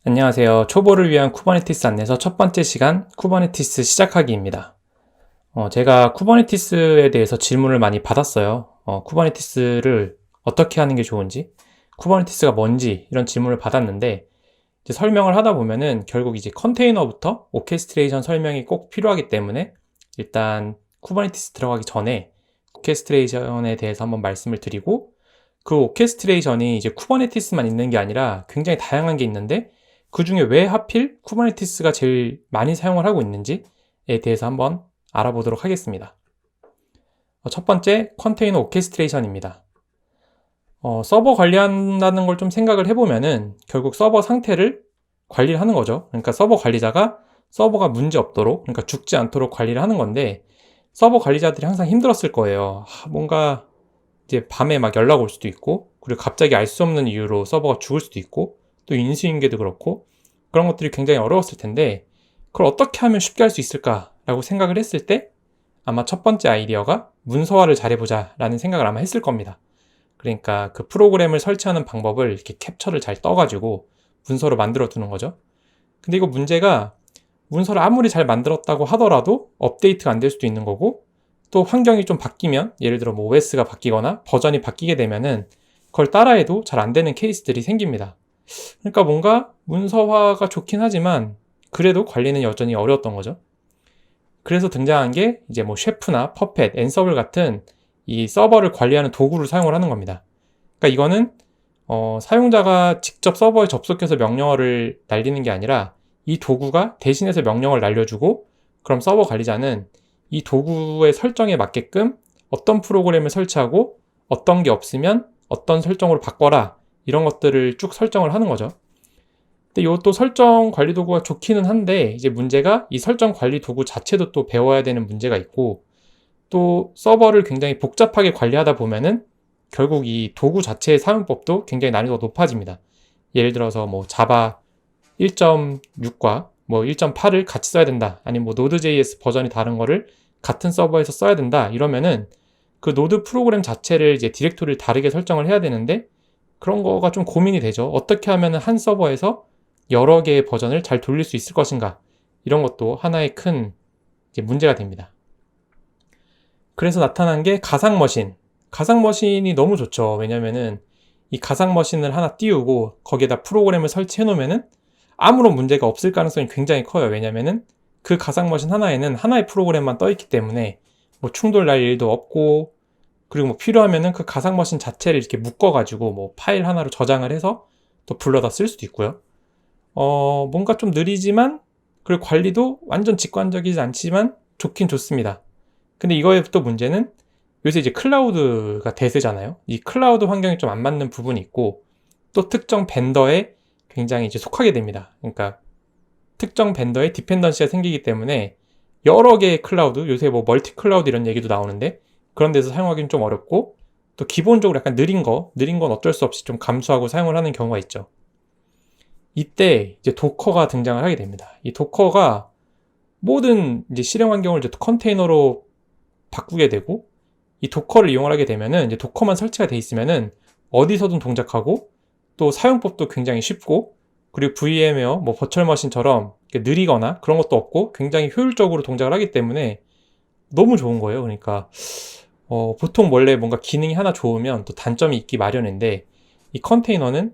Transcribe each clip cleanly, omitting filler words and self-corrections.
안녕하세요. 초보를 위한 쿠버네티스 안내서 첫 번째 시간 쿠버네티스 시작하기입니다. 제가 쿠버네티스에 대해서 질문을 많이 받았어요. 쿠버네티스를 어떻게 하는 게 좋은지, 쿠버네티스가 뭔지 이런 질문을 받았는데 이제 설명을 하다 보면은 결국 이제 컨테이너부터 오케스트레이션 설명이 꼭 필요하기 때문에 일단 쿠버네티스 들어가기 전에 오케스트레이션에 대해서 한번 말씀을 드리고 그 오케스트레이션이 이제 쿠버네티스만 있는 게 아니라 굉장히 다양한 게 있는데 그 중에 왜 하필 쿠버네티스가 제일 많이 사용을 하고 있는지에 대해서 한번 알아보도록 하겠습니다. 첫 번째, 컨테이너 오케스트레이션입니다. 서버 관리한다는 걸 좀 생각을 해보면은 결국 서버 상태를 관리를 하는 거죠. 그러니까 서버 관리자가 서버가 문제 없도록, 그러니까 죽지 않도록 관리를 하는 건데 서버 관리자들이 항상 힘들었을 거예요. 뭔가 이제 밤에 막 연락 올 수도 있고, 그리고 갑자기 알 수 없는 이유로 서버가 죽을 수도 있고, 또 인수인계도 그렇고 그런 것들이 굉장히 어려웠을 텐데 그걸 어떻게 하면 쉽게 할 수 있을까라고 생각을 했을 때 아마 첫 번째 아이디어가 문서화를 잘해보자 라는 생각을 아마 했을 겁니다. 그러니까 그 프로그램을 설치하는 방법을 이렇게 캡처를 잘 떠가지고 문서로 만들어 두는 거죠. 근데 이거 문제가 문서를 아무리 잘 만들었다고 하더라도 업데이트가 안 될 수도 있는 거고 또 환경이 좀 바뀌면 예를 들어 뭐 OS가 바뀌거나 버전이 바뀌게 되면은 그걸 따라해도 잘 안 되는 케이스들이 생깁니다. 그러니까 뭔가 문서화가 좋긴 하지만 그래도 관리는 여전히 어려웠던 거죠. 그래서 등장한 게 이제 뭐 셰프나 퍼펫, 앤서블 같은 이 서버를 관리하는 도구를 사용을 하는 겁니다. 그러니까 이거는 사용자가 직접 서버에 접속해서 명령어를 날리는 게 아니라 이 도구가 대신해서 명령어를 날려주고 그럼 서버 관리자는 이 도구의 설정에 맞게끔 어떤 프로그램을 설치하고 어떤 게 없으면 어떤 설정으로 바꿔라 이런 것들을 쭉 설정을 하는 거죠. 근데 이것도 설정 관리 도구가 좋기는 한데 이제 문제가 이 설정 관리 도구 자체도 또 배워야 되는 문제가 있고 또 서버를 굉장히 복잡하게 관리하다 보면은 결국 이 도구 자체의 사용법도 굉장히 난이도가 높아집니다. 예를 들어서 뭐 자바 1.6과 뭐 1.8을 같이 써야 된다. 아니면 뭐 노드.js 버전이 다른 거를 같은 서버에서 써야 된다. 이러면은 그 노드 프로그램 자체를 이제 디렉토리를 다르게 설정을 해야 되는데 그런 거가 좀 고민이 되죠. 어떻게 하면 한 서버에서 여러 개의 버전을 잘 돌릴 수 있을 것인가. 이런 것도 하나의 큰 이제 문제가 됩니다. 그래서 나타난 게 가상 머신. 가상 머신이 너무 좋죠. 왜냐면은 이 가상 머신을 하나 띄우고 거기에다 프로그램을 설치해 놓으면은 아무런 문제가 없을 가능성이 굉장히 커요. 왜냐면은 그 가상 머신 하나에는 하나의 프로그램만 떠 있기 때문에 뭐 충돌 날 일도 없고 그리고 뭐 필요하면은 그 가상 머신 자체를 이렇게 묶어가지고 뭐 파일 하나로 저장을 해서 또 불러다 쓸 수도 있고요. 뭔가 좀 느리지만 그리고 관리도 완전 직관적이지 않지만 좋긴 좋습니다. 근데 이거의 또 문제는 요새 이제 클라우드가 대세잖아요. 이 클라우드 환경이 좀 안 맞는 부분이 있고 또 특정 벤더에 굉장히 이제 속하게 됩니다. 그러니까 특정 벤더에 디펜던시가 생기기 때문에 여러 개의 클라우드, 요새 뭐 멀티 클라우드 이런 얘기도 나오는데 그런 데서 사용하기는 좀 어렵고 또 기본적으로 약간 느린 건 어쩔 수 없이 좀 감수하고 사용을 하는 경우가 있죠. 이때 이제 도커가 등장을 하게 됩니다. 이 도커가 모든 이제 실행 환경을 이제 컨테이너로 바꾸게 되고 이 도커를 이용을 하게 되면은 이제 도커만 설치가 돼 있으면은 어디서든 동작하고 또 사용법도 굉장히 쉽고 그리고 VM웨어, 뭐 버추얼 머신처럼 느리거나 그런 것도 없고 굉장히 효율적으로 동작을 하기 때문에 너무 좋은 거예요. 그러니까 보통 원래 뭔가 기능이 하나 좋으면 또 단점이 있기 마련인데 이 컨테이너는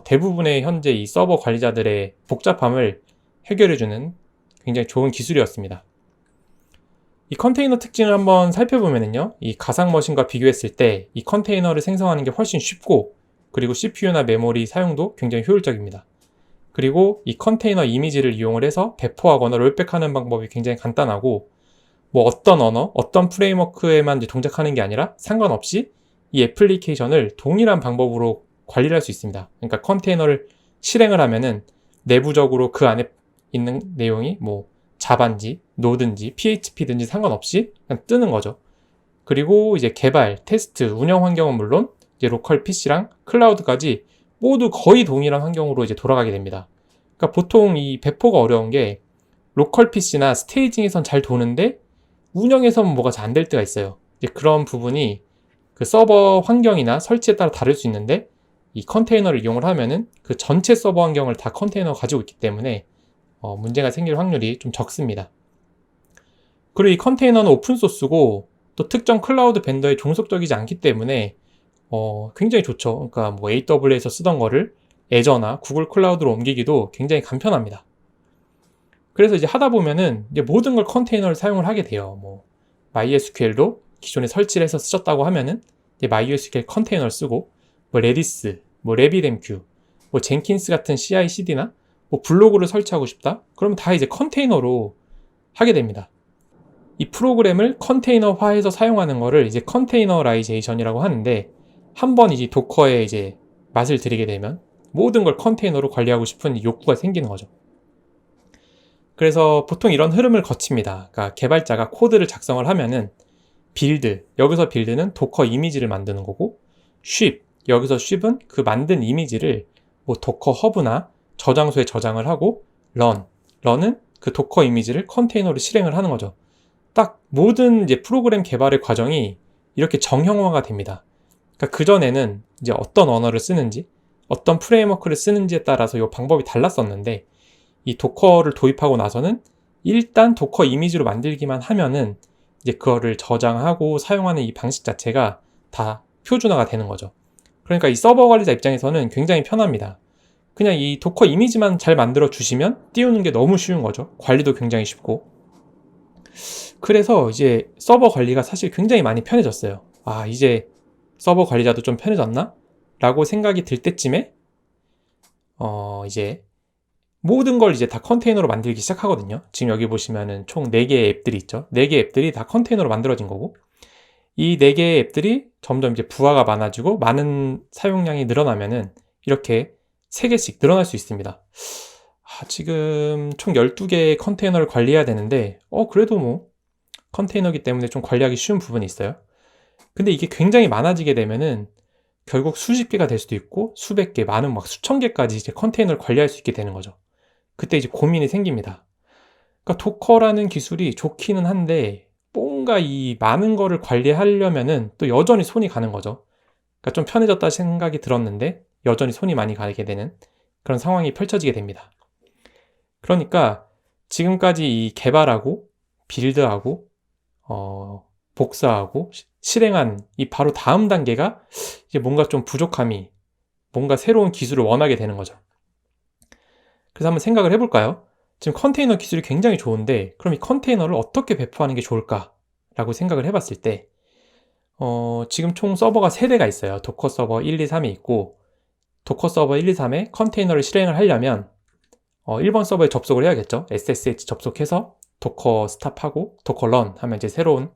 대부분의 현재 이 서버 관리자들의 복잡함을 해결해주는 굉장히 좋은 기술이었습니다. 이 컨테이너 특징을 한번 살펴보면요. 이 가상 머신과 비교했을 때 이 컨테이너를 생성하는 게 훨씬 쉽고 그리고 CPU나 메모리 사용도 굉장히 효율적입니다. 그리고 이 컨테이너 이미지를 이용을 해서 배포하거나 롤백하는 방법이 굉장히 간단하고 뭐 어떤 언어, 어떤 프레임워크에만 이제 동작하는 게 아니라 상관없이 이 애플리케이션을 동일한 방법으로 관리를 할 수 있습니다. 그러니까 컨테이너를 실행을 하면은 내부적으로 그 안에 있는 내용이 뭐 자바인지 노드인지 PHP든지 상관없이 그냥 뜨는 거죠. 그리고 이제 개발, 테스트, 운영 환경은 물론 이제 로컬 PC랑 클라우드까지 모두 거의 동일한 환경으로 이제 돌아가게 됩니다. 그러니까 보통 이 배포가 어려운 게 로컬 PC나 스테이징에선 잘 도는데 운영에서는 뭐가 잘 안 될 때가 있어요. 이제 그런 부분이 그 서버 환경이나 설치에 따라 다를 수 있는데 이 컨테이너를 이용을 하면은 그 전체 서버 환경을 다 컨테이너가 가지고 있기 때문에 문제가 생길 확률이 좀 적습니다. 그리고 이 컨테이너는 오픈소스고 또 특정 클라우드 벤더에 종속적이지 않기 때문에 굉장히 좋죠. 그러니까 뭐 AWS에서 쓰던 거를 애저나 구글 클라우드로 옮기기도 굉장히 간편합니다. 그래서 이제 하다 보면은 이제 모든 걸 컨테이너를 사용을 하게 돼요. 뭐 MySQL도 기존에 설치를 해서 쓰셨다고 하면은 이제 MySQL 컨테이너를 쓰고, 뭐 레디스, 뭐 RabbitMQ, 뭐 젠킨스 같은 CI/CD나 뭐 블로그를 설치하고 싶다? 그러면 다 이제 컨테이너로 하게 됩니다. 이 프로그램을 컨테이너화해서 사용하는 거를 이제 컨테이너라이제이션이라고 하는데, 한번 이제 도커에 이제 맛을 들이게 되면 모든 걸 컨테이너로 관리하고 싶은 욕구가 생기는 거죠. 그래서 보통 이런 흐름을 거칩니다. 그러니까 개발자가 코드를 작성을 하면은 빌드, 여기서 빌드는 도커 이미지를 만드는 거고, 쉽, 여기서 쉽은 그 만든 이미지를 뭐 도커 허브나 저장소에 저장을 하고, 런은 그 도커 이미지를 컨테이너로 실행을 하는 거죠. 딱 모든 이제 프로그램 개발의 과정이 이렇게 정형화가 됩니다. 그러니까 그전에는 이제 어떤 언어를 쓰는지, 어떤 프레임워크를 쓰는지에 따라서 이 방법이 달랐었는데, 이 도커를 도입하고 나서는 일단 도커 이미지로 만들기만 하면은 이제 그거를 저장하고 사용하는 이 방식 자체가 다 표준화가 되는 거죠. 그러니까 이 서버 관리자 입장에서는 굉장히 편합니다. 그냥 이 도커 이미지만 잘 만들어 주시면 띄우는 게 너무 쉬운 거죠. 관리도 굉장히 쉽고. 그래서 이제 서버 관리가 사실 굉장히 많이 편해졌어요. 아, 이제 서버 관리자도 좀 편해졌나? 라고 생각이 들 때쯤에 이제 모든 걸 이제 다 컨테이너로 만들기 시작하거든요. 지금 여기 보시면은 총 4개의 앱들이 있죠. 4개의 앱들이 다 컨테이너로 만들어진 거고, 이 4개의 앱들이 점점 이제 부하가 많아지고 많은 사용량이 늘어나면은 이렇게 3개씩 늘어날 수 있습니다. 지금 총 12개의 컨테이너를 관리해야 되는데 그래도 뭐 컨테이너기 때문에 좀 관리하기 쉬운 부분이 있어요. 근데 이게 굉장히 많아지게 되면은 결국 수십 개가 될 수도 있고 수백 개, 많은 막 수천 개까지 이제 컨테이너를 관리할 수 있게 되는 거죠. 그때 이제 고민이 생깁니다. 그러니까 도커라는 기술이 좋기는 한데 뭔가 이 많은 거를 관리하려면은 또 여전히 손이 가는 거죠. 그러니까 좀 편해졌다 생각이 들었는데 여전히 손이 많이 가게 되는 그런 상황이 펼쳐지게 됩니다. 그러니까 지금까지 이 개발하고 빌드하고 복사하고 실행한 이 바로 다음 단계가 이제 뭔가 좀 부족함이, 뭔가 새로운 기술을 원하게 되는 거죠. 그래서 한번 생각을 해볼까요? 지금 컨테이너 기술이 굉장히 좋은데 그럼 이 컨테이너를 어떻게 배포하는 게 좋을까? 라고 생각을 해봤을 때 지금 총 서버가 3대가 있어요. 도커 서버 1, 2, 3이 있고, 도커 서버 1, 2, 3에 컨테이너를 실행을 하려면 1번 서버에 접속을 해야겠죠. SSH 접속해서 도커 스탑하고 도커 런 하면 이제 새로운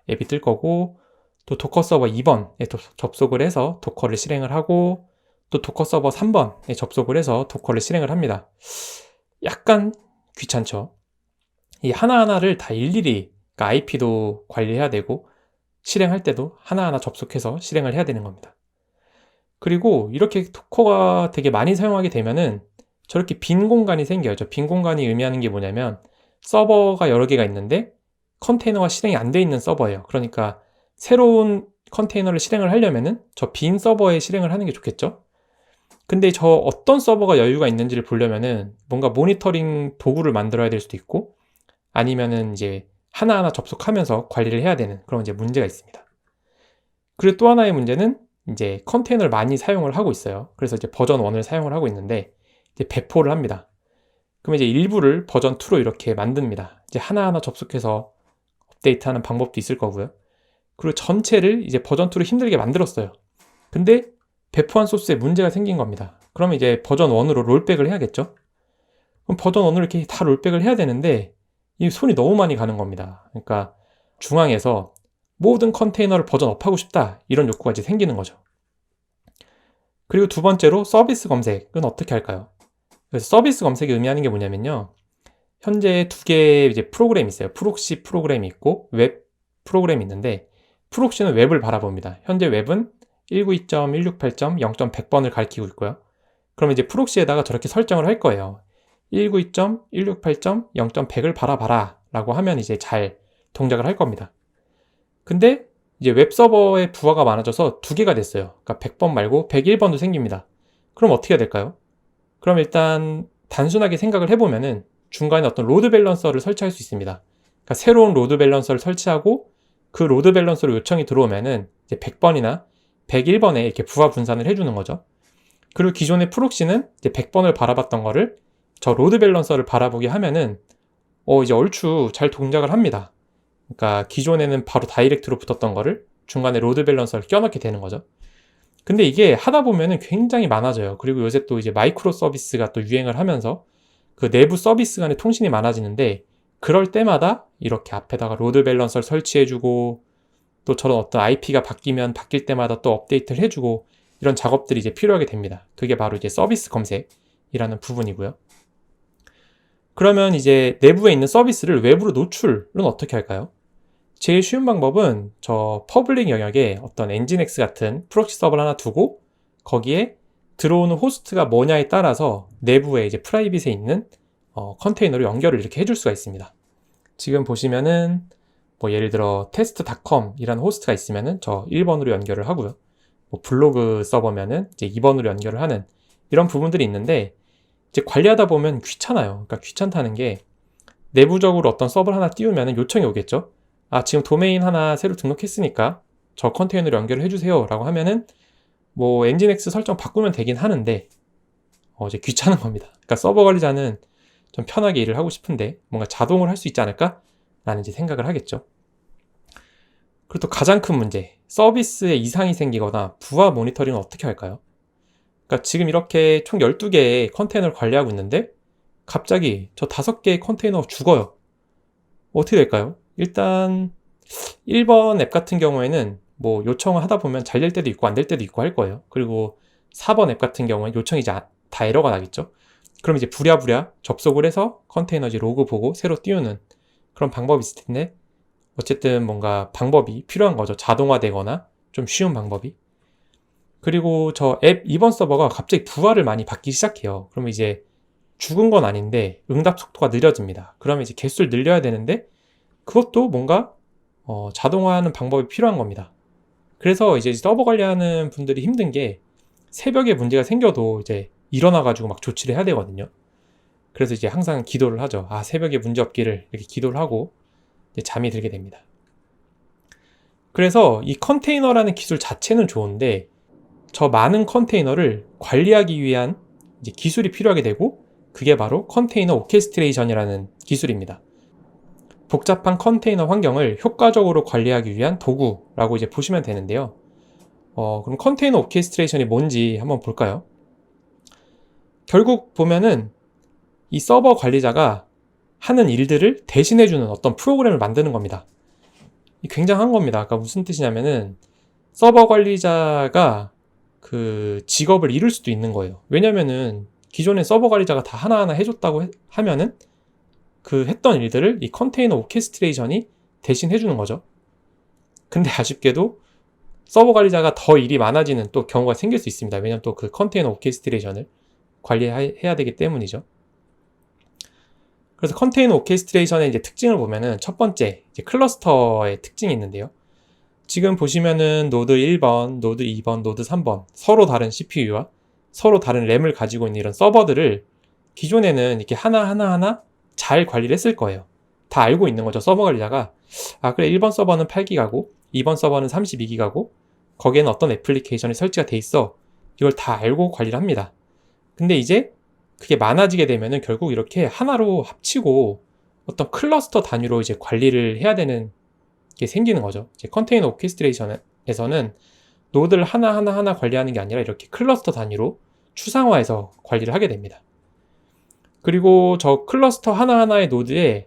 앱이 뜰 거고, 또 도커 서버 2번에 접속을 해서 도커를 실행을 하고, 또 도커 서버 3번에 접속을 해서 도커를 실행을 합니다. 약간 귀찮죠. 이 하나하나를 다 일일이, 그러니까 IP도 관리해야 되고 실행할 때도 하나하나 접속해서 실행을 해야 되는 겁니다. 그리고 이렇게 도커가 되게 많이 사용하게 되면은 저렇게 빈 공간이 생겨요. 빈 공간이 의미하는 게 뭐냐면 서버가 여러 개가 있는데 컨테이너가 실행이 안 돼 있는 서버예요. 그러니까 새로운 컨테이너를 실행을 하려면은 저 빈 서버에 실행을 하는 게 좋겠죠. 근데 저 어떤 서버가 여유가 있는지를 보려면은 뭔가 모니터링 도구를 만들어야 될 수도 있고, 아니면은 이제 하나하나 접속하면서 관리를 해야 되는 그런 이제 문제가 있습니다. 그리고 또 하나의 문제는 이제 컨테이너를 많이 사용을 하고 있어요. 그래서 이제 버전 1을 사용을 하고 있는데 이제 배포를 합니다. 그럼 이제 일부를 버전 2로 이렇게 만듭니다. 이제 하나하나 접속해서 업데이트하는 방법도 있을 거고요. 그리고 전체를 이제 버전 2로 힘들게 만들었어요. 근데 배포한 소스에 문제가 생긴 겁니다. 그러면 이제 버전 1으로 롤백을 해야겠죠? 그럼 버전 1으로 이렇게 다 롤백을 해야 되는데 이 손이 너무 많이 가는 겁니다. 그러니까 중앙에서 모든 컨테이너를 버전 업하고 싶다, 이런 욕구가 이제 생기는 거죠. 그리고 두 번째로 서비스 검색은 어떻게 할까요? 그래서 서비스 검색이 의미하는 게 뭐냐면요, 현재 2개의 이제 프로그램이 있어요. 프록시 프로그램이 있고 웹 프로그램이 있는데, 프록시는 웹을 바라봅니다. 현재 웹은 192.168.0.100번을 가리키고 있고요. 그럼 이제 프록시에다가 저렇게 설정을 할 거예요. 192.168.0.100을 바라봐라 라고 하면 이제 잘 동작을 할 겁니다. 근데 이제 웹서버의 부하가 많아져서 2개가 됐어요. 그러니까 100번 말고 101번도 생깁니다. 그럼 어떻게 해야 될까요? 그럼 일단 단순하게 생각을 해보면은 중간에 어떤 로드 밸런서를 설치할 수 있습니다. 그러니까 새로운 로드 밸런서를 설치하고 그 로드 밸런서로 요청이 들어오면은 이제 100번이나 101번에 이렇게 부하 분산을 해주는 거죠. 그리고 기존의 프록시는 이제 100번을 바라봤던 거를 저 로드 밸런서를 바라보게 하면은 이제 얼추 잘 동작을 합니다. 그러니까 기존에는 바로 다이렉트로 붙었던 거를 중간에 로드 밸런서를 껴넣게 되는 거죠. 근데 이게 하다 보면은 굉장히 많아져요. 그리고 요새 또 이제 마이크로 서비스가 또 유행을 하면서 그 내부 서비스 간의 통신이 많아지는데 그럴 때마다 이렇게 앞에다가 로드 밸런서를 설치해주고 또 저런 어떤 IP가 바뀌면 바뀔 때마다 또 업데이트를 해주고 이런 작업들이 이제 필요하게 됩니다. 그게 바로 이제 서비스 검색이라는 부분이고요. 그러면 이제 내부에 있는 서비스를 외부로 노출은 어떻게 할까요? 제일 쉬운 방법은 저 퍼블릭 영역에 어떤 엔진엑스 같은 프록시 서버를 하나 두고 거기에 들어오는 호스트가 뭐냐에 따라서 내부에 이제 프라이빗에 있는 컨테이너로 연결을 이렇게 해줄 수가 있습니다. 지금 보시면은 뭐 예를 들어 test.com 이라는 호스트가 있으면은 저 1번으로 연결을 하고요. 뭐 블로그 서버면은 이제 2번으로 연결을 하는 이런 부분들이 있는데 이제 관리하다 보면 귀찮아요. 그러니까 귀찮다는 게 내부적으로 어떤 서버를 하나 띄우면은 요청이 오겠죠. 지금 도메인 하나 새로 등록했으니까 저 컨테이너로 연결을 해주세요 라고 하면은 뭐 엔진엑스 설정 바꾸면 되긴 하는데 이제 귀찮은 겁니다. 그러니까 서버 관리자는 좀 편하게 일을 하고 싶은데 뭔가 자동으로 할 수 있지 않을까? 라는 이제 생각을 하겠죠. 그리고 또 가장 큰 문제, 서비스에 이상이 생기거나 부하 모니터링은 어떻게 할까요? 그러니까 지금 이렇게 총 12개의 컨테이너를 관리하고 있는데 갑자기 저 5개의 컨테이너가 죽어요. 어떻게 될까요? 일단 1번 앱 같은 경우에는 뭐 요청을 하다 보면 잘 될 때도 있고 안 될 때도 있고 할 거예요. 그리고 4번 앱 같은 경우에 요청이 이제 다 에러가 나겠죠. 그럼 이제 부랴부랴 접속을 해서 컨테이너 이제 로그 보고 새로 띄우는 그런 방법이 있을 텐데 어쨌든 뭔가 방법이 필요한 거죠. 자동화되거나 좀 쉬운 방법이. 그리고 저 앱 2번 서버가 갑자기 부하를 많이 받기 시작해요. 그러면 이제 죽은 건 아닌데 응답 속도가 느려집니다. 그러면 이제 개수를 늘려야 되는데 그것도 뭔가 자동화하는 방법이 필요한 겁니다. 그래서 이제 서버 관리하는 분들이 힘든 게 새벽에 문제가 생겨도 이제 일어나가지고 막 조치를 해야 되거든요. 그래서 이제 항상 기도를 하죠. 새벽에 문제 없기를 이렇게 기도를 하고 이제 잠이 들게 됩니다. 그래서 이 컨테이너라는 기술 자체는 좋은데 저 많은 컨테이너를 관리하기 위한 이제 기술이 필요하게 되고 그게 바로 컨테이너 오케스트레이션이라는 기술입니다. 복잡한 컨테이너 환경을 효과적으로 관리하기 위한 도구라고 이제 보시면 되는데요. 그럼 컨테이너 오케스트레이션이 뭔지 한번 볼까요? 결국 보면은 이 서버 관리자가 하는 일들을 대신해주는 어떤 프로그램을 만드는 겁니다. 굉장한 겁니다. 아까 무슨 뜻이냐면은 서버 관리자가 그 직업을 잃을 수도 있는 거예요. 왜냐면은 기존에 서버 관리자가 다 하나하나 해줬다고 하면은 그 했던 일들을 이 컨테이너 오케스트레이션이 대신 해주는 거죠. 근데 아쉽게도 서버 관리자가 더 일이 많아지는 또 경우가 생길 수 있습니다. 왜냐면 또 그 컨테이너 오케스트레이션을 관리해야 되기 때문이죠. 그래서 컨테이너 오케스트레이션의 이제 특징을 보면은 첫 번째 이제 클러스터의 특징이 있는데요. 지금 보시면은 노드 1번, 노드 2번, 노드 3번 서로 다른 CPU와 서로 다른 램을 가지고 있는 이런 서버들을 기존에는 이렇게 하나하나 잘 관리를 했을 거예요. 다 알고 있는 거죠. 서버 관리자가 그래 1번 서버는 8기가고 2번 서버는 32기가고 거기에는 어떤 애플리케이션이 설치가 돼 있어. 이걸 다 알고 관리를 합니다. 근데 이제 그게 많아지게 되면은 결국 이렇게 하나로 합치고 어떤 클러스터 단위로 이제 관리를 해야 되는 게 생기는 거죠. 이제 컨테이너 오케스트레이션에서는 노드를 하나하나 관리하는 게 아니라 이렇게 클러스터 단위로 추상화해서 관리를 하게 됩니다. 그리고 저 클러스터 하나하나의 노드에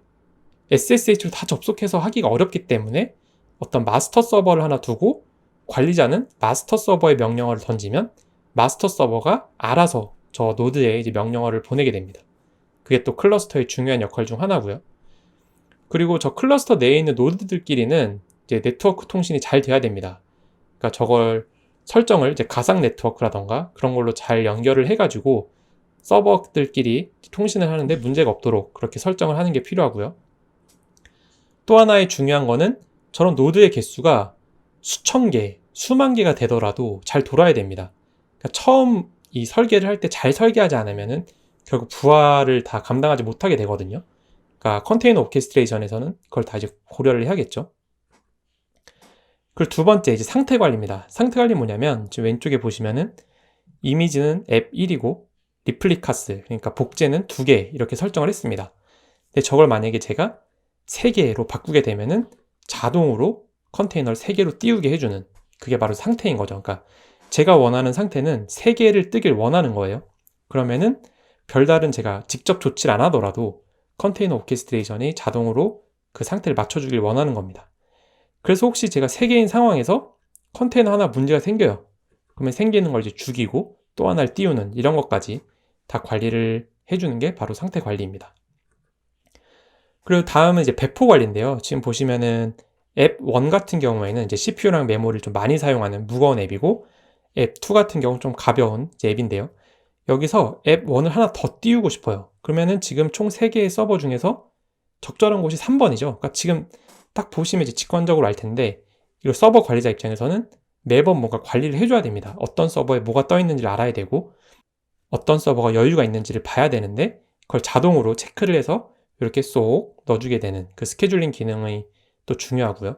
SSH로 다 접속해서 하기가 어렵기 때문에 어떤 마스터 서버를 하나 두고 관리자는 마스터 서버에 명령어를 던지면 마스터 서버가 알아서 저 노드에 이제 명령어를 보내게 됩니다. 그게 또 클러스터의 중요한 역할 중 하나고요. 그리고 저 클러스터 내에 있는 노드들끼리는 이제 네트워크 통신이 잘 돼야 됩니다. 그러니까 저걸 설정을 이제 가상 네트워크라던가 그런 걸로 잘 연결을 해가지고 서버들끼리 통신을 하는데 문제가 없도록 그렇게 설정을 하는 게 필요하고요. 또 하나의 중요한 거는 저런 노드의 개수가 수천 개, 수만 개가 되더라도 잘 돌아야 됩니다. 그러니까 처음 이 설계를 할 때 잘 설계하지 않으면은 결국 부하를 다 감당하지 못하게 되거든요. 그러니까 컨테이너 오케스트레이션에서는 그걸 다 이제 고려를 해야겠죠. 그리고 두 번째 이제 상태 관리입니다. 상태 관리 뭐냐면 지금 왼쪽에 보시면은 이미지는 앱 1이고 리플리카스 그러니까 복제는 2개 이렇게 설정을 했습니다. 근데 저걸 만약에 제가 3개로 바꾸게 되면은 자동으로 컨테이너를 3개로 띄우게 해주는 그게 바로 상태인 거죠. 그러니까 제가 원하는 상태는 3개를 뜨길 원하는 거예요. 그러면은 별다른 제가 직접 조치를 안 하더라도 컨테이너 오케스트레이션이 자동으로 그 상태를 맞춰주길 원하는 겁니다. 그래서 혹시 제가 3개인 상황에서 컨테이너 하나 문제가 생겨요. 그러면 생기는 걸 이제 죽이고 또 하나를 띄우는 이런 것까지 다 관리를 해주는 게 바로 상태 관리입니다. 그리고 다음은 이제 배포 관리인데요. 지금 보시면은 앱 1 같은 경우에는 이제 CPU랑 메모리를 좀 많이 사용하는 무거운 앱이고 앱 2 같은 경우는 좀 가벼운 이제 앱인데요. 여기서 앱 1을 하나 더 띄우고 싶어요. 그러면은 지금 총 3개의 서버 중에서 적절한 곳이 3번이죠. 그러니까 지금 딱 보시면 이제 직관적으로 알 텐데 이거 서버 관리자 입장에서는 매번 뭔가 관리를 해줘야 됩니다. 어떤 서버에 뭐가 떠 있는지를 알아야 되고 어떤 서버가 여유가 있는지를 봐야 되는데 그걸 자동으로 체크를 해서 이렇게 쏙 넣어주게 되는 그 스케줄링 기능이 또 중요하고요.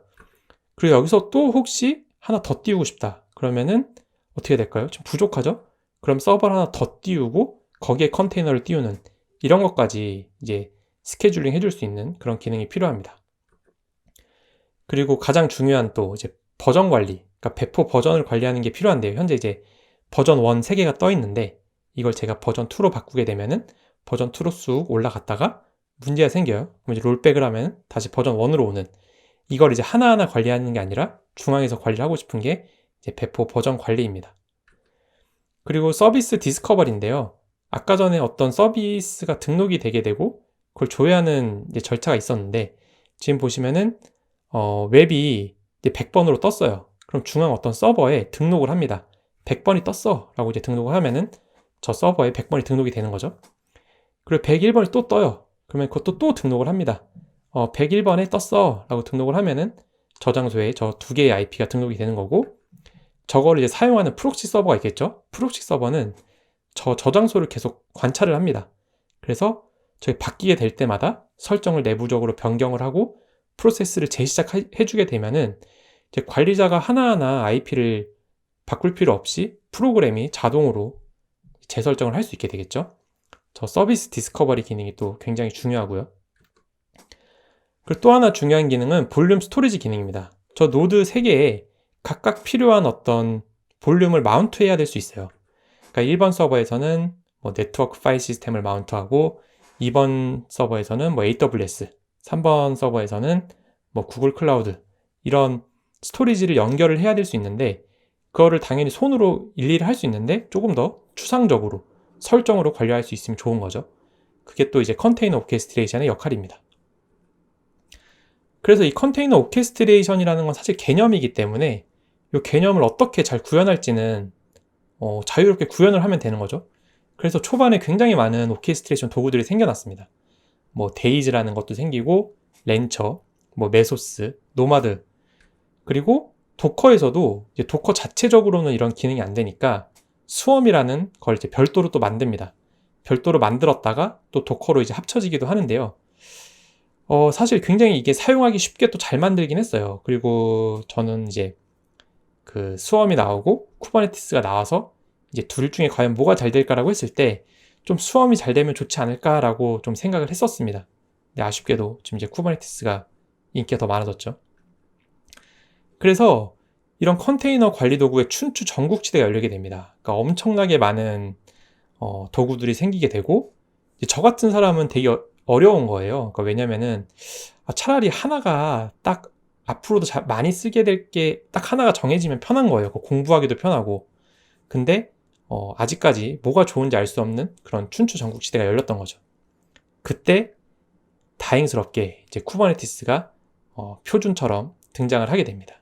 그리고 여기서 또 혹시 하나 더 띄우고 싶다. 그러면은 어떻게 될까요? 지금 부족하죠? 그럼 서버를 하나 더 띄우고 거기에 컨테이너를 띄우는 이런 것까지 이제 스케줄링 해줄 수 있는 그런 기능이 필요합니다. 그리고 가장 중요한 또 이제 버전 관리, 그러니까 배포 버전을 관리하는 게 필요한데요. 현재 이제 버전 1 3개가 떠 있는데 이걸 제가 버전 2로 바꾸게 되면은 버전 2로 쑥 올라갔다가 문제가 생겨요. 그럼 이제 롤백을 하면 다시 버전 1으로 오는 이걸 이제 하나하나 관리하는 게 아니라 중앙에서 관리를 하고 싶은 게 이제 배포 버전 관리입니다. 그리고 서비스 디스커버리인데요. 아까 전에 어떤 서비스가 등록이 되게 되고 그걸 조회하는 이제 절차가 있었는데 지금 보시면은 웹이 이제 100번으로 떴어요. 그럼 중앙 어떤 서버에 등록을 합니다. 100번이 떴어 라고 이제 등록을 하면은 저 서버에 100번이 등록이 되는 거죠. 그리고 101번이 또 떠요. 그러면 그것도 또 등록을 합니다. 101번에 떴어 라고 등록을 하면은 저 장소에 저 2개의 IP가 등록이 되는 거고 저거를 이제 사용하는 프록시 서버가 있겠죠. 프록시 서버는 저 장소를 계속 관찰을 합니다. 그래서 저기 바뀌게 될 때마다 설정을 내부적으로 변경을 하고 프로세스를 재시작해주게 되면은 이제 관리자가 하나하나 IP를 바꿀 필요 없이 프로그램이 자동으로 재설정을 할 수 있게 되겠죠. 저 서비스 디스커버리 기능이 또 굉장히 중요하고요. 그리고 또 하나 중요한 기능은 볼륨 스토리지 기능입니다. 저 노드 3개에 각각 필요한 어떤 볼륨을 마운트해야 될 수 있어요. 그러니까 1번 서버에서는 뭐 네트워크 파일 시스템을 마운트하고 2번 서버에서는 뭐 AWS, 3번 서버에서는 뭐 구글 클라우드 이런 스토리지를 연결을 해야 될 수 있는데 그거를 당연히 손으로 일일이 할 수 있는데 조금 더 추상적으로 설정으로 관리할 수 있으면 좋은 거죠. 그게 또 이제 컨테이너 오케스트레이션의 역할입니다. 그래서 이 컨테이너 오케스트레이션이라는 건 사실 개념이기 때문에 이 개념을 어떻게 잘 구현할지는 자유롭게 구현을 하면 되는 거죠. 그래서 초반에 굉장히 많은 오케스트레이션 도구들이 생겨났습니다. 뭐 데이즈라는 것도 생기고 렌처, 뭐 메소스, 노마드 그리고 도커에서도 이제 도커 자체적으로는 이런 기능이 안 되니까 스웜이라는 걸 이제 별도로 또 만듭니다. 별도로 만들었다가 또 도커로 이제 합쳐지기도 하는데요. 사실 굉장히 이게 사용하기 쉽게 또 잘 만들긴 했어요. 그리고 저는 이제 그 스웜이 나오고 쿠버네티스가 나와서 이제 둘 중에 과연 뭐가 잘 될까라고 했을 때 좀 스웜이 잘 되면 좋지 않을까라고 좀 생각을 했었습니다. 근데 아쉽게도 지금 이제 쿠버네티스가 인기가 더 많아졌죠. 그래서 이런 컨테이너 관리 도구의 춘추 전국지대가 열리게 됩니다. 그러니까 엄청나게 많은 도구들이 생기게 되고 저 같은 사람은 되게 어려운 거예요. 그러니까 왜냐면은 차라리 하나가 딱 앞으로도 많이 쓰게 될 게 딱 하나가 정해지면 편한 거예요. 공부하기도 편하고. 근데 아직까지 뭐가 좋은지 알 수 없는 그런 춘추 전국지대가 열렸던 거죠. 그때 다행스럽게 이제 쿠버네티스가 표준처럼 등장을 하게 됩니다.